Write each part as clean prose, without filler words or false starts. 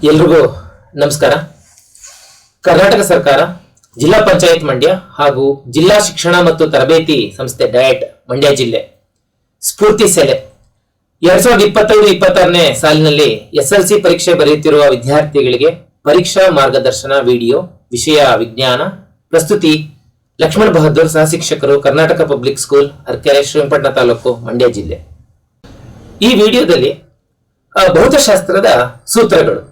ಎಲ್ರಿಗೂ ನಮಸ್ಕಾರ. ಕರ್ನಾಟಕ ಸರ್ಕಾರ, ಜಿಲ್ಲಾ ಪಂಚಾಯತ್ ಮಂಡ್ಯ ಹಾಗೂ ಜಿಲ್ಲಾ ಶಿಕ್ಷಣ ಮತ್ತು ತರಬೇತಿ ಸಂಸ್ಥೆ ಡಯಟ್ ಮಂಡ್ಯ ಜಿಲ್ಲೆ ಸ್ಫೂರ್ತಿ ಸೆಲೆ 2025-26ನೇ ಸಾಲಿನಲ್ಲಿ SLC ಪರೀಕ್ಷೆ ಬರೆಯುತ್ತಿರುವ ವಿದ್ಯಾರ್ಥಿಗಳಿಗೆ ಪರೀಕ್ಷಾ ಮಾರ್ಗದರ್ಶನ ವಿಡಿಯೋ, ವಿಷಯ ವಿಜ್ಞಾನ, ಪ್ರಸ್ತುತಿ ಲಕ್ಷ್ಮಣ್ ಬಹದ್ದೂರ್, ಸಹ ಶಿಕ್ಷಕರು, ಕರ್ನಾಟಕ ಪಬ್ಲಿಕ್ ಸ್ಕೂಲ್, ಅರಕೆರೆ, ಶ್ರೀರಂಗಪಟ್ಟಣ ತಾಲೂಕು, ಮಂಡ್ಯ ಜಿಲ್ಲೆ. ಈ ವಿಡಿಯೋದಲ್ಲಿ ಭೌತಶಾಸ್ತ್ರದ ಸೂತ್ರಗಳು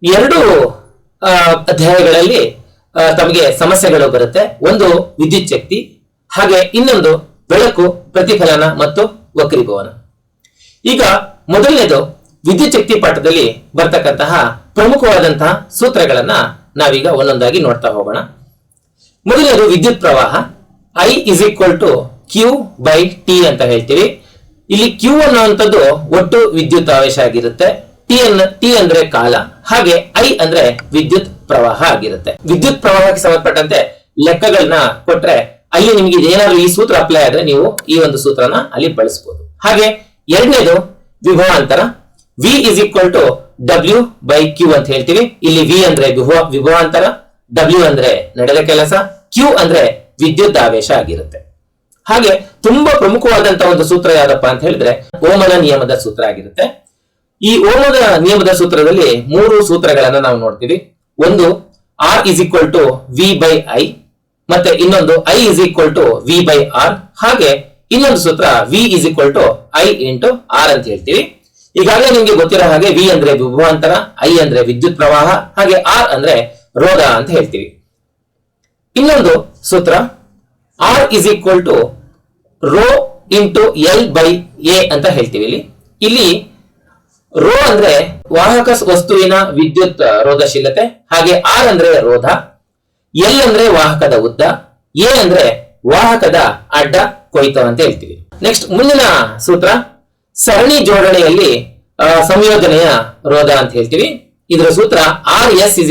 ಎರಡು ಅಧ್ಯಾಯಗಳಲ್ಲಿ ತಮಗೆ ಸಮಸ್ಯೆಗಳು ಬರುತ್ತೆ. ಒಂದು ವಿದ್ಯುತ್ ಶಕ್ತಿ, ಹಾಗೆ ಇನ್ನೊಂದು ಬೆಳಕು, ಪ್ರತಿಫಲನ ಮತ್ತು ವಕ್ರೀಭವನ. ಈಗ ಮೊದಲನೇದು ವಿದ್ಯುತ್ ಶಕ್ತಿ ಪಾಠದಲ್ಲಿ ಬರ್ತಕ್ಕಂತಹ ಪ್ರಮುಖವಾದಂತಹ ಸೂತ್ರಗಳನ್ನ ನಾವೀಗ ಒಂದೊಂದಾಗಿ ನೋಡ್ತಾ ಹೋಗೋಣ. ಮೊದಲನೇದು ವಿದ್ಯುತ್ ಪ್ರವಾಹ. I = Q/T ಅಂತ ಹೇಳ್ತೀವಿ. ಇಲ್ಲಿ Q ಅನ್ನುವಂಥದ್ದು ಒಟ್ಟು ವಿದ್ಯುತ್ ಆವೇಶ ಆಗಿರುತ್ತೆ. T ಅಂದ್ರೆ ಕಾಲ, ಹಾಗೆ I ಅಂದ್ರೆ ವಿದ್ಯುತ್ ಪ್ರವಾಹ ಆಗಿರುತ್ತೆ. ವಿದ್ಯುತ್ ಪ್ರವಾಹಕ್ಕೆ ಸಂಬಂಧಪಟ್ಟಂತೆ ಲೆಕ್ಕಗಳನ್ನ ಕೊಟ್ರೆ ಅಲ್ಲಿ ನಿಮಗೆ ಏನಾದ್ರು ಈ ಸೂತ್ರ ಅಪ್ಲೈ ಆದ್ರೆ ನೀವು ಈ ಒಂದು ಸೂತ್ರನ ಅಲ್ಲಿ ಬಳಸಬಹುದು. ಹಾಗೆ ಎರಡನೇದು ವಿಭವಾಂತರ. V = W/Q ಅಂತ ಹೇಳ್ತೀವಿ. ಇಲ್ಲಿ V ಅಂದ್ರೆ ವಿಭವಾಂತರ, W ಅಂದ್ರೆ ನಡೆದ ಕೆಲಸ, Q ಅಂದ್ರೆ ವಿದ್ಯುತ್ ಆವೇಶ ಆಗಿರುತ್ತೆ. ಹಾಗೆ ತುಂಬಾ ಪ್ರಮುಖವಾದಂತಹ ಒಂದು ಸೂತ್ರ ಯಾವ್ದಪ್ಪ ಅಂತ ಹೇಳಿದ್ರೆ ಓಮನ ನಿಯಮದ ಸೂತ್ರ ಆಗಿರುತ್ತೆ. ಈ ಓಮದ ನಿಯಮದ ಸೂತ್ರದಲ್ಲಿ ಮೂರು ಸೂತ್ರಗಳನ್ನ ನಾವು ನೋಡ್ತೀವಿ. ಒಂದು R = V/I, ಮತ್ತೆ ಇನ್ನೊಂದು I = V/R, ಹಾಗೆ ಇನ್ನೊಂದು ಸೂತ್ರ V = I × R ಅಂತ ಹೇಳ್ತೀವಿ. ಈಗಾಗಲೇ ನಿಮ್ಗೆ ಗೊತ್ತಿರೋ ಹಾಗೆ V ಅಂದ್ರೆ ವಿಭವಾಂತರ, I ಅಂದ್ರೆ ವಿದ್ಯುತ್ ಪ್ರವಾಹ, ಹಾಗೆ R ಅಂದ್ರೆ ರೋಧ ಅಂತ ಹೇಳ್ತೀವಿ. ಇನ್ನೊಂದು ಸೂತ್ರ R = ρ × L/A ಅಂತ ಹೇಳ್ತೀವಿ. ಇಲ್ಲಿ ರೋ ಅಂದ್ರೆ ವಾಹಕ ವಸ್ತುವಿನ ವಿದ್ಯುತ್ ರೋಧಶೀಲತೆ, ಹಾಗೆ R ಅಂದ್ರೆ ರೋಧ, L ಅಂದ್ರೆ ವಾಹಕದ ಉದ್ದ, A ಅಂದ್ರೆ ವಾಹಕದ ಅಡ್ಡ ಕೊಯ್ತ ಅಂತ ಹೇಳ್ತೀವಿ. ನೆಕ್ಸ್ಟ್ ಮುಂದಿನ ಸೂತ್ರ ಸರಣಿ ಜೋಡಣೆಯಲ್ಲಿ ಸಂಯೋಜನೆಯ ರೋಧ ಅಂತ ಹೇಳ್ತೀವಿ. ಇದರ ಸೂತ್ರ RS =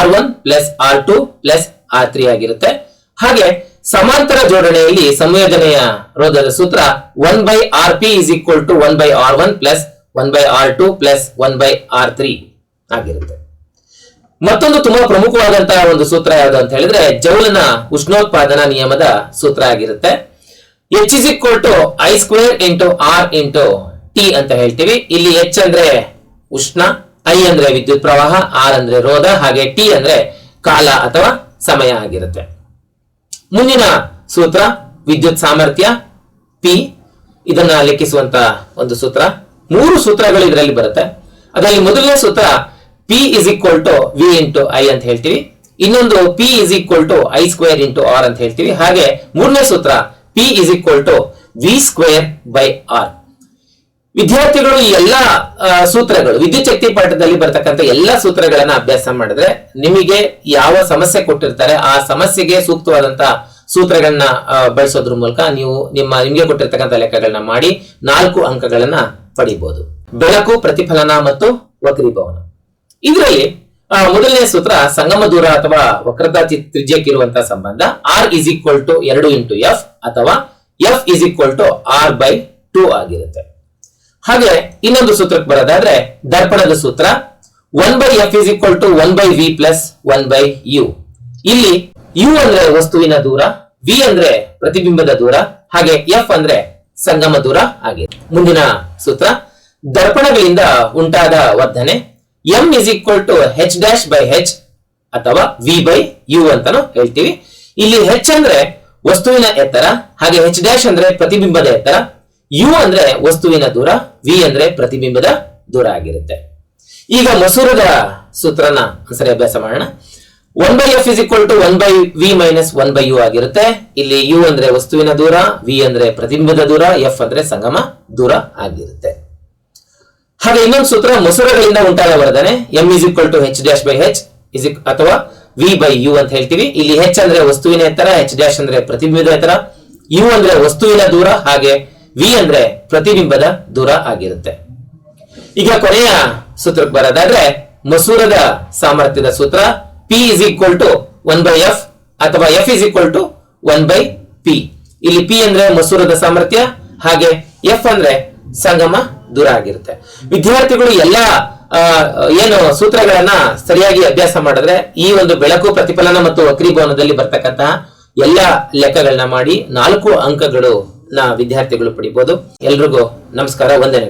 R1 + R2 + R3 ಆಗಿರುತ್ತೆ. ಹಾಗೆ ಸಮಾಂತರ ಜೋಡಣೆಯಲ್ಲಿ ಸಂಯೋಜನೆಯ ರೋಧದ ಸೂತ್ರ 1/Rp = 1/R1 + 1/R2 + 1/R3 ಆಗಿರುತ್ತೆ. ಮತ್ತೊಂದು ತುಂಬಾ ಪ್ರಮುಖವಾದಂತಹ ಒಂದು ಸೂತ್ರ ಯಾವುದು ಅಂತ ಹೇಳಿದ್ರೆ ಜೌಲನ ಉಷ್ಣೋತ್ಪಾದನಾ ನಿಯಮದ ಸೂತ್ರ ಆಗಿರುತ್ತೆ. H = I² × R × T ಅಂತ ಹೇಳ್ತೀವಿ. ಇಲ್ಲಿ H ಅಂದ್ರೆ ಉಷ್ಣ, I ಅಂದ್ರೆ ವಿದ್ಯುತ್ ಪ್ರವಾಹ, R ಅಂದ್ರೆ ರೋಧ, ಹಾಗೆ T ಅಂದ್ರೆ ಕಾಲ ಅಥವಾ ಸಮಯ ಆಗಿರುತ್ತೆ. ಮುಂದಿನ ಸೂತ್ರ ವಿದ್ಯುತ್ ಸಾಮರ್ಥ್ಯ P, ಇದನ್ನ ಲೆಕ್ಕಿಸುವಂತ ಒಂದು ಸೂತ್ರ. ಮೂರು ಸೂತ್ರಗಳು ಇದರಲ್ಲಿ ಬರುತ್ತೆ. ಅದರಲ್ಲಿ ಮೊದಲನೇ ಸೂತ್ರ P = V × I ಅಂತ ಹೇಳ್ತೀವಿ. ಇನ್ನೊಂದು P = I² × R ಅಂತ ಹೇಳ್ತೀವಿ. ಹಾಗೆ ಮೂರನೇ ಸೂತ್ರ P = V²/R. ವಿದ್ಯಾರ್ಥಿಗಳು ಈ ಎಲ್ಲಾ ಸೂತ್ರಗಳು ವಿದ್ಯುತ್ ಶಕ್ತಿ ಪಾಠದಲ್ಲಿ ಬರ್ತಕ್ಕಂಥ ಎಲ್ಲಾ ಸೂತ್ರಗಳನ್ನ ಅಭ್ಯಾಸ ಮಾಡಿದ್ರೆ ನಿಮಗೆ ಯಾವ ಸಮಸ್ಯೆ ಕೊಟ್ಟಿರ್ತಾರೆ ಆ ಸಮಸ್ಯೆಗೆ ಸೂಕ್ತವಾದಂತಹ ಸೂತ್ರಗಳನ್ನ ಬಳಸೋದ್ರ ಮೂಲಕ ನೀವು ನಿಮ್ಗೆ ಕೊಟ್ಟಿರ್ತಕ್ಕಂಥ ಲೆಕ್ಕಗಳನ್ನ ಮಾಡಿ 4 ಅಂಕಗಳನ್ನ ಪಡಿಬಹುದು. ಬೆಳಕು, ಪ್ರತಿಫಲನ ಮತ್ತು ವಕ್ರೀಭವನ. ಇದರಲ್ಲಿ ಮೊದಲನೇ ಸೂತ್ರ ಸಂಗಮ ದೂರ ಅಥವಾ ವಕ್ರತಾ ತ್ರಿಜ್ಯಕ್ಕಿರುವಂತಹ ಸಂಬಂಧ R = 2 × F ಅಥವಾ F = R/2 ಆಗಿರುತ್ತೆ. ಹಾಗೆ ಇನ್ನೊಂದು ಸೂತ್ರಕ್ಕೆ ಬರೋದಾದ್ರೆ ದರ್ಪಣದ ಸೂತ್ರ 1/F = 1/V + 1/U. ಇಲ್ಲಿ U ಅಂದ್ರೆ ವಸ್ತುವಿನ ದೂರ, V ಅಂದ್ರೆ ಪ್ರತಿಬಿಂಬದ ದೂರ, ಹಾಗೆ F ಅಂದ್ರೆ ಸಂಗಮ ದೂರ ಆಗಿದೆ. ಮುಂದಿನ ಸೂತ್ರ ದರ್ಪಣಗಳಿಂದ ಉಂಟಾದ ವರ್ಧನೆ M = H'/H ಅಥವಾ V/U ಅಂತಾನು ಹೇಳ್ತೀವಿ. ಇಲ್ಲಿ H ಅಂದ್ರೆ ವಸ್ತುವಿನ ಎತ್ತರ, ಹಾಗೆ H' ಅಂದ್ರೆ ಪ್ರತಿಬಿಂಬದ ಎತ್ತರ, U ಅಂದ್ರೆ ವಸ್ತುವಿನ ದೂರ, V ಅಂದ್ರೆ ಪ್ರತಿಬಿಂಬದ ದೂರ ಆಗಿರುತ್ತೆ. ಈಗ ಮಸೂರದ ಸೂತ್ರನ ಸರಿ ಅಭ್ಯಾಸ ಮಾಡೋಣ. 1/F = 1/V - 1/U ಆಗಿರುತ್ತೆ. ಇಲ್ಲಿ U ಅಂದ್ರೆ ವಸ್ತುವಿನ ದೂರ, V ಅಂದ್ರೆ ಪ್ರತಿಬಿಂಬದ ದೂರ, F ಅಂದ್ರೆ ಸಂಗಮ ದೂರ ಆಗಿರುತ್ತೆ. ಹಾಗೆ ಇನ್ನೊಂದು ಸೂತ್ರ ಮಸೂರಗಳಿಂದ ಉಂಟಾದ ವರ್ಧನೆ M = H'/H ಅಥವಾ V/U ಅಂತ ಹೇಳ್ತೀವಿ. ಇಲ್ಲಿ H ಅಂದ್ರೆ ವಸ್ತುವಿನ ಎತ್ತರ, H' ಅಂದ್ರೆ ಪ್ರತಿಬಿಂಬದ ಎತ್ತರ, U ಅಂದ್ರೆ ವಸ್ತುವಿನ ದೂರ, ಹಾಗೆ V ಅಂದ್ರೆ ಪ್ರತಿಬಿಂಬದ ದೂರ ಆಗಿರುತ್ತೆ. ಈಗ ಕೊನೆಯ ಸೂತ್ರಕ್ಕೆ ಬರೋದಾದ್ರೆ ಮಸೂರದ ಸಾಮರ್ಥ್ಯದ ಸೂತ್ರ P = 1/F ಅಥವಾ F = 1/P. ಇಲ್ಲಿ P ಅಂದ್ರೆ ಮಸೂರದ ಸಾಮರ್ಥ್ಯ, ಹಾಗೆ F ಅಂದ್ರೆ ಸಂಗಮ ದೂರ ಆಗಿರುತ್ತೆ. ವಿದ್ಯಾರ್ಥಿಗಳು ಎಲ್ಲಾ ಏನು ಸೂತ್ರಗಳನ್ನ ಸರಿಯಾಗಿ ಅಭ್ಯಾಸ ಮಾಡಿದ್ರೆ ಈ ಒಂದು ಬೆಳಕು ಪ್ರತಿಫಲನ ಮತ್ತು ವಕ್ರೀಭವನದಲ್ಲಿ ಬರ್ತಕ್ಕಂತಹ ಎಲ್ಲ ಲೆಕ್ಕಗಳನ್ನ ಮಾಡಿ 4 ಅಂಕಗಳು ವಿದ್ಯಾರ್ಥಿಗಳು ಪಡಿಬಹುದು. ಎಲ್ರಿಗೂ ನಮಸ್ಕಾರ, ವಂದನೆ.